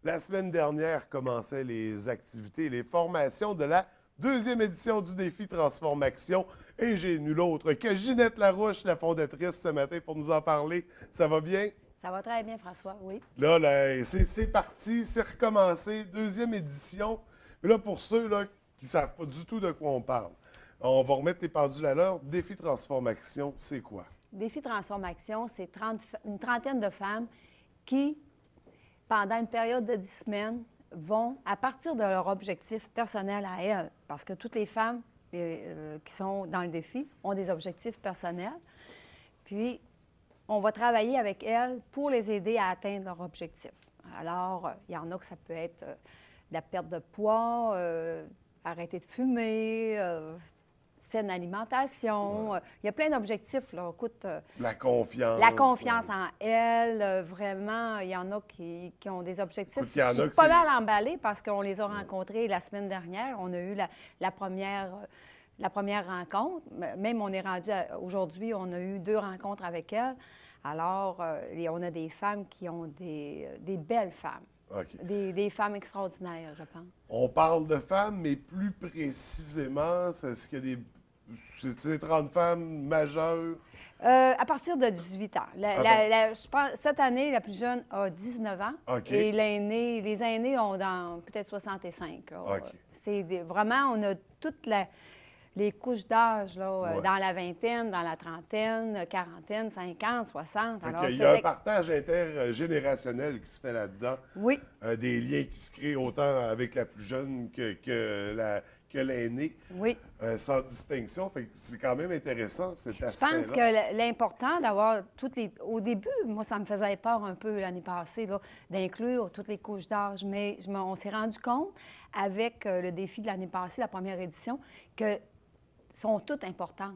La semaine dernière commençaient les activités et les formations de la deuxième édition du défi Transformation. Et j'ai nul autre que Ginette Larouche, la fondatrice, ce matin pour nous en parler. Ça va bien? Ça va très bien, François, oui. Là, c'est parti, c'est recommencé, deuxième édition. Mais là, pour ceux là, qui ne savent pas du tout de quoi on parle, on va remettre les pendules à l'heure. Défi Transformation, c'est quoi? Défi Transformation, c'est une trentaine de femmes qui, pendant une période de 10 semaines, vont, à partir de leur objectif personnel à elles, parce que toutes les femmes qui sont dans le défi ont des objectifs personnels, puis on va travailler avec elles pour les aider à atteindre leur objectif. Alors, il y en a que ça peut être de la perte de poids, arrêter de fumer, saine alimentation. Il y a plein d'objectifs, là. Écoute, La confiance. la confiance en elle, vraiment, il y en a qui ont des objectifs. Écoute, il y en a Je suis que pas c'est- mal emballée parce qu'on les a rencontrés la semaine dernière. On a eu la première rencontre. Même on est rendu aujourd'hui, on a eu 2 rencontres avec elles. Alors, on a des femmes qui ont des belles femmes. OK. Des femmes extraordinaires, je pense. On parle de femmes, mais plus précisément, est-ce qu'il y a des. C'est 30 femmes majeures? À partir de 18 ans. Je pense, cette année, la plus jeune a 19 ans. OK. Et les aînés ont dans peut-être 65. Là. OK. Vraiment, on a toutes les couches d'âge, là, Ouais. dans la vingtaine, dans la trentaine, quarantaine, 50, 60. Fait Alors, qu'il y a un partage intergénérationnel qui se fait là-dedans. Oui. Des liens qui se créent autant avec la plus jeune que l'aîné, Oui. sans distinction. Fait que c'est quand même intéressant, cet Je aspect-là. pense que l'important d'avoir toutes les... Au début, moi, ça me faisait peur un peu l'année passée, là, d'inclure toutes les couches d'âge, mais on s'est rendu compte avec le défi de l'année passée, la première édition, que sont toutes importantes.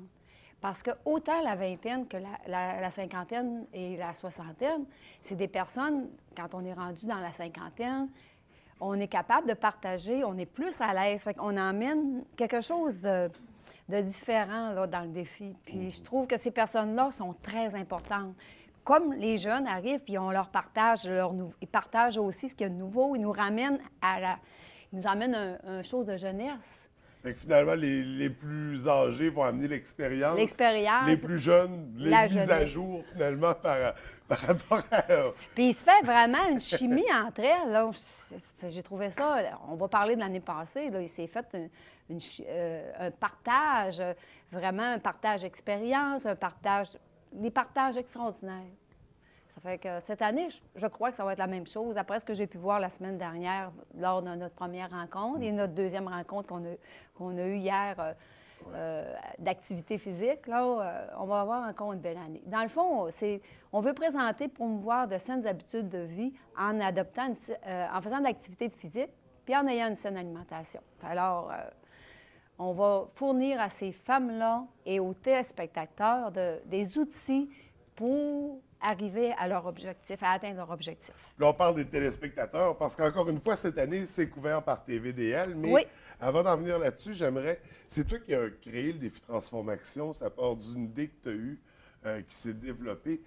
Parce que autant la vingtaine que la cinquantaine et la soixantaine, c'est des personnes, quand on est rendu dans la cinquantaine, on est capable de partager, on est plus à l'aise. Fait qu'on emmène quelque chose de différent là, dans le défi. Puis je trouve que ces personnes-là sont très importantes. Comme les jeunes arrivent, puis on leur partage ils partagent aussi ce qu'il y a de nouveau. Ils nous ramènent ils nous amènent un chose de jeunesse. Fait que finalement, les plus âgés vont amener l'expérience. L'expérience. Les plus jeunes, les La mises à jeunesse. jour, finalement, par rapport à... Puis il se fait vraiment une chimie entre elles. Là. J'ai trouvé ça, on va parler de l'année passée, là, il s'est fait un partage, vraiment un partage d'expérience, des partages extraordinaires. Ça fait que cette année, je crois que ça va être la même chose. Après ce que j'ai pu voir la semaine dernière lors de notre première rencontre et notre deuxième rencontre qu'on a eue hier d'activité physique, là, on va avoir encore une belle année. Dans le fond, on veut présenter, promouvoir de saines habitudes de vie en adoptant, en faisant de l'activité physique puis en ayant une saine alimentation. Alors, on va fournir à ces femmes-là et aux téléspectateurs des outils pour arriver à leur objectif, à atteindre leur objectif. Là, on parle des téléspectateurs parce qu'encore une fois, cette année, c'est couvert par TVDL. Mais Oui. avant d'en venir là-dessus, c'est toi qui as créé le défi Transformation. Ça part d'une idée que tu as eue, qui s'est développée.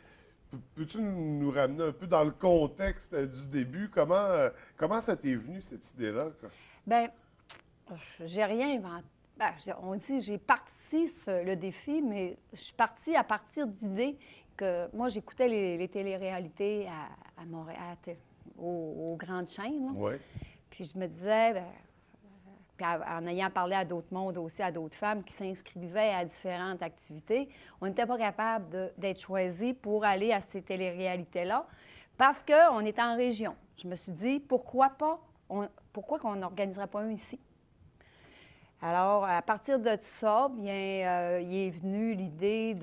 Peux-tu nous ramener un peu dans le contexte du début? Comment ça t'est venu, cette idée-là, quoi? Bien, j'ai rien inventé. Ben, on dit, j'ai parti le défi, mais je suis partie à partir d'idées que moi, j'écoutais les téléréalités à Montréal, aux grandes chaînes. Là. Oui. Puis je me disais, bien, puis en ayant parlé à d'autres mondes aussi, à d'autres femmes qui s'inscrivaient à différentes activités, on n'était pas capable d'être choisis pour aller à ces téléréalités-là parce qu'on était en région. Je me suis dit, pourquoi qu'on n'organiserait pas un ici? Alors, à partir de ça, bien, il est venu l'idée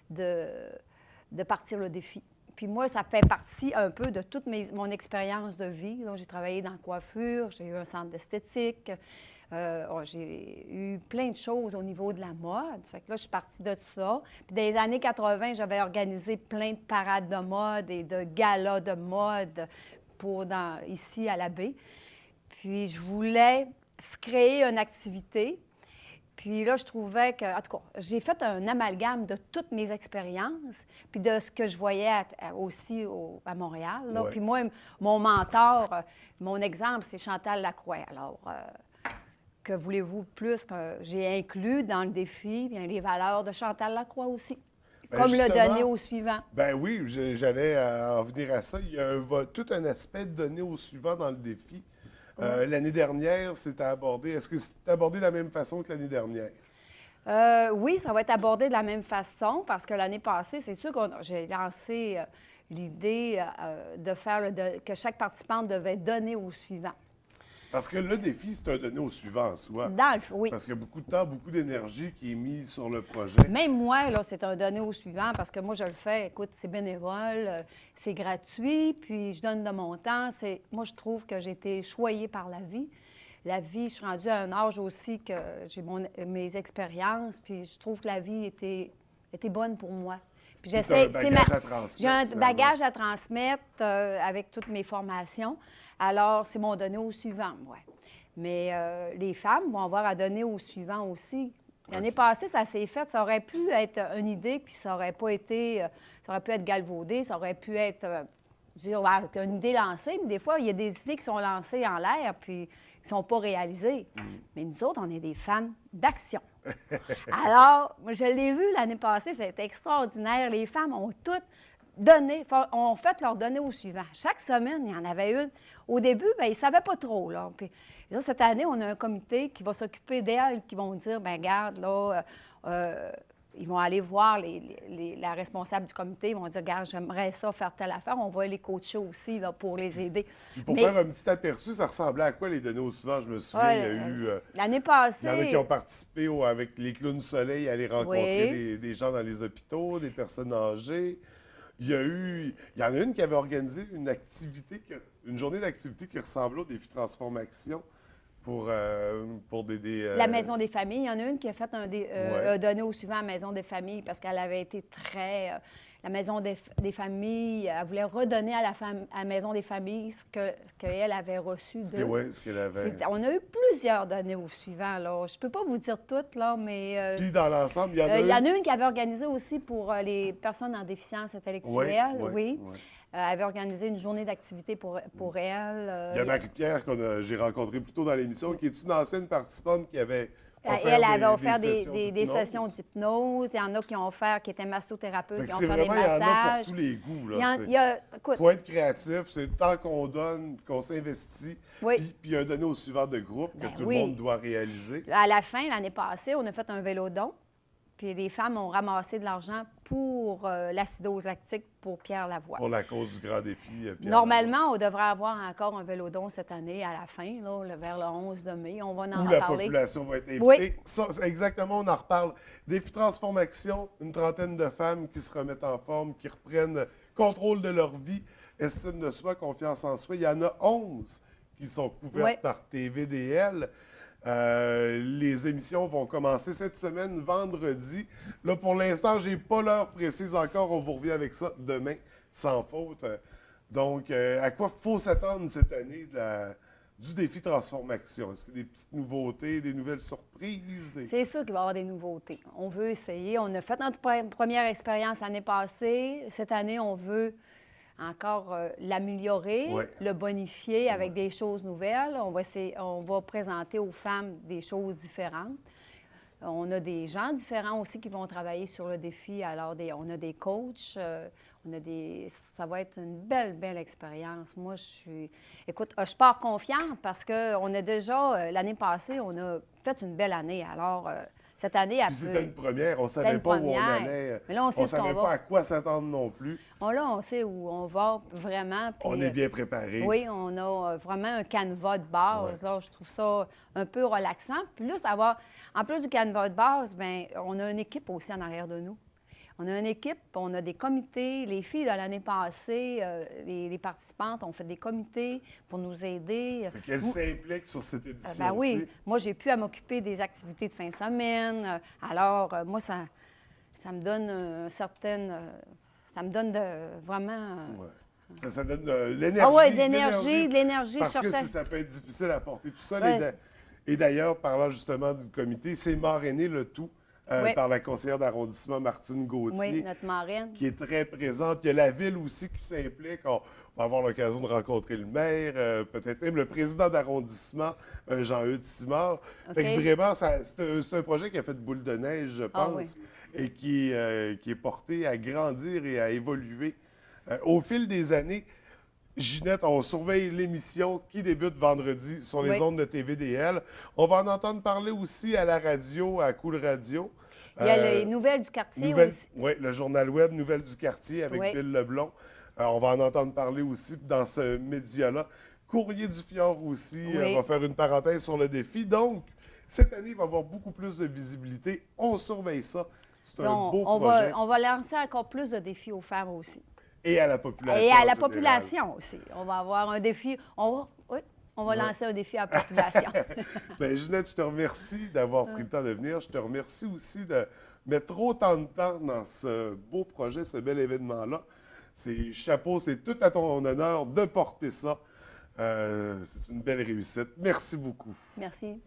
de partir le défi. Puis moi, ça fait partie un peu de toute mon expérience de vie. J'ai travaillé dans la coiffure, j'ai eu un centre d'esthétique, j'ai eu plein de choses au niveau de la mode. Fait que là, je suis partie de ça. Puis dans les années 80, j'avais organisé plein de parades de mode et de galas de mode ici à la baie. Puis je voulais créer une activité Puis là, je trouvais que, en tout cas, j'ai fait un amalgame de toutes mes expériences, puis de ce que je voyais aussi à Montréal. Là. Ouais. Puis moi, mon mentor, mon exemple, c'est Chantal Lacroix. Alors, que voulez-vous plus que j'ai inclus dans le défi, bien les valeurs de Chantal Lacroix aussi, Ben, comme le justement, donner au suivant. Ben oui, j'allais en venir à ça. Il y a tout un aspect de donner au suivant dans le défi. L'année dernière, c'était abordé. Est-ce que c'était abordé de la même façon que l'année dernière? Oui, ça va être abordé de la même façon parce que l'année passée, c'est sûr que j'ai lancé l'idée de faire que chaque participante devait donner au suivant. Parce que le défi, c'est un donner au suivant en soi. Oui. Parce qu'il y a beaucoup de temps, beaucoup d'énergie qui est mise sur le projet. Même moi, là, c'est un donner au suivant parce que moi, je le fais. Écoute, c'est bénévole, c'est gratuit, puis je donne de mon temps. Moi, je trouve que j'ai été choyée par la vie. La vie, je suis rendue à un âge aussi que j'ai mes expériences, puis je trouve que la vie était bonne pour moi. Puis j'essaie, à transmettre. J'ai un bagage à transmettre avec toutes mes formations. Alors, c'est mon donner au suivant, moi. Mais les femmes vont avoir à donner au suivant aussi. L'année passée, ça s'est fait. Ça aurait pu être une idée, puis ça aurait pas été... ça aurait pu être galvaudé, ça aurait pu être... dire, ouais, une idée lancée, mais des fois, il y a des idées qui sont lancées en l'air, puis qui ne sont pas réalisées. Mais nous autres, on est des femmes d'action. Alors, moi, je l'ai vu l'année passée, c'était extraordinaire. Les femmes ont toutes donné, ont fait leur donner au suivant. Chaque semaine, il y en avait une. Au début, bien, ils ne savaient pas trop, là. Puis, là, cette année, on a un comité qui va s'occuper d'elles, qui vont dire, bien, regarde, là, ils vont aller voir la responsable du comité, ils vont dire, regarde, j'aimerais ça faire telle affaire, on va les coacher aussi, là, pour les aider. Pour faire un petit aperçu, ça ressemblait à quoi les donner au suivant? Je me souviens, il y a eu... l'année passée... Il y en a qui ont participé avec les clowns soleil à aller rencontrer des gens dans les hôpitaux, des personnes âgées. Il y en a une qui avait organisé une activité, une journée d'activité qui ressemblait au défi Transformation pour La Maison des familles. Il y en a une qui a fait a donné au suivant à la Maison des familles parce qu'elle avait été très... la Maison des familles, elle voulait redonner à la Maison des familles ce qu'elle avait reçu d'eux. Oui, ce qu'elle avait. On a eu plusieurs données au suivant, là. Je ne peux pas vous dire toutes, là, mais... Puis dans l'ensemble, il y en a il y en a une qui avait organisé aussi pour les personnes en déficience intellectuelle, oui. Elle avait organisé une journée d'activité pour elle. Il y a Marie-Pierre que j'ai rencontrée plus tôt dans l'émission, qui est une ancienne participante qui avait elle avait offert des sessions d'hypnose. Il y en a qui ont offert, qui étaient massothérapeutes, qui ont fait des massages. Il y en a pour tous les goûts. Il faut être créatif. C'est tant qu'on donne, qu'on s'investit. Oui. Puis il y a un donné au suivant de groupe que tout le monde doit réaliser. À la fin, l'année passée, on a fait un vélo-don. Puis les femmes ont ramassé de l'argent pour l'acidose lactique pour Pierre Lavoie. Pour la cause du grand défi, Pierre Normalement, Lavoie. on devrait avoir encore un vélodon cette année à la fin, là, vers le 11 de mai. On va en Où reparler. la population va être invitée. Oui. Ça, exactement, on en reparle. Défi Transformation, une trentaine de femmes qui se remettent en forme, qui reprennent contrôle de leur vie, estime de soi, confiance en soi. Il y en a 11 qui sont couvertes par TVDL. Les émissions vont commencer cette semaine, vendredi. Là, pour l'instant, je n'ai pas l'heure précise encore. On vous revient avec ça demain, sans faute. Donc, à quoi faut s'attendre cette année du défi Transformation? Est-ce qu'il y a des petites nouveautés, des nouvelles surprises? C'est sûr qu'il va y avoir des nouveautés. On veut essayer. On a fait notre première expérience l'année passée. Cette année, on veut encore l'améliorer, le bonifier avec des choses nouvelles. On va présenter aux femmes des choses différentes. On a des gens différents aussi qui vont travailler sur le défi. Alors, on a des coachs, ça va être une belle expérience. Moi, je pars confiante parce qu'on a déjà, l'année passée, on a fait une belle année. Alors, cette année, puis c'était une première. On ne savait pas où on allait. Mais là, on ne savait pas à quoi s'attendre non plus. Là, on sait où on va vraiment. Puis, on est bien préparé. Oui, on a vraiment un canevas de base. Là, je trouve ça un peu relaxant. Puis là, en plus du canevas de base, bien, on a une équipe aussi en arrière de nous. On a une équipe, on a des comités. Les filles de l'année passée, les participantes ont fait des comités pour nous aider. Fait qu'elles s'impliquent sur cette édition ben oui, moi, j'ai pu à m'occuper des activités de fin de semaine. Alors, moi, ça me donne ça me donne vraiment... Ça donne de l'énergie. Ah oui, de l'énergie. Parce que ça peut être difficile à porter tout ça. Et d'ailleurs, parlant justement du comité, c'est marrainé le tout Oui. par la conseillère d'arrondissement Martine Gauthier, Oui, notre marraine. qui est très présente. Il y a la ville aussi qui s'implique. On va avoir l'occasion de rencontrer le maire, peut-être même le président d'arrondissement, Jean-Eudes Simard. Fait que OK. vraiment, c'est un projet qui a fait boule de neige, je Ah oui. pense, et qui est porté à grandir et à évoluer. Au fil des années, Ginette, on surveille l'émission qui débute vendredi sur les Oui. ondes de TVDL. On va en entendre parler aussi à la radio, à Cool Radio. Il y a les nouvelles du quartier Nouvelle, aussi. oui, le journal web Nouvelles du quartier avec Oui. Bill Leblond. On va en entendre parler aussi dans ce média-là. Courrier du Fjord aussi Oui. va faire une parenthèse sur le défi. Donc, cette année, il va y avoir beaucoup plus de visibilité. On surveille ça. C'est Puis un beau projet. on va lancer encore plus de défis aux femmes aussi. Et à la population. Et en à la général. population aussi. On va avoir un défi. Oui, on va lancer un défi à la population. Bien, Ginette, je te remercie d'avoir pris le temps de venir. Je te remercie aussi de mettre autant de temps dans ce beau projet, ce bel événement-là. C'est chapeau, c'est tout à ton honneur de porter ça. C'est une belle réussite. Merci beaucoup. Merci.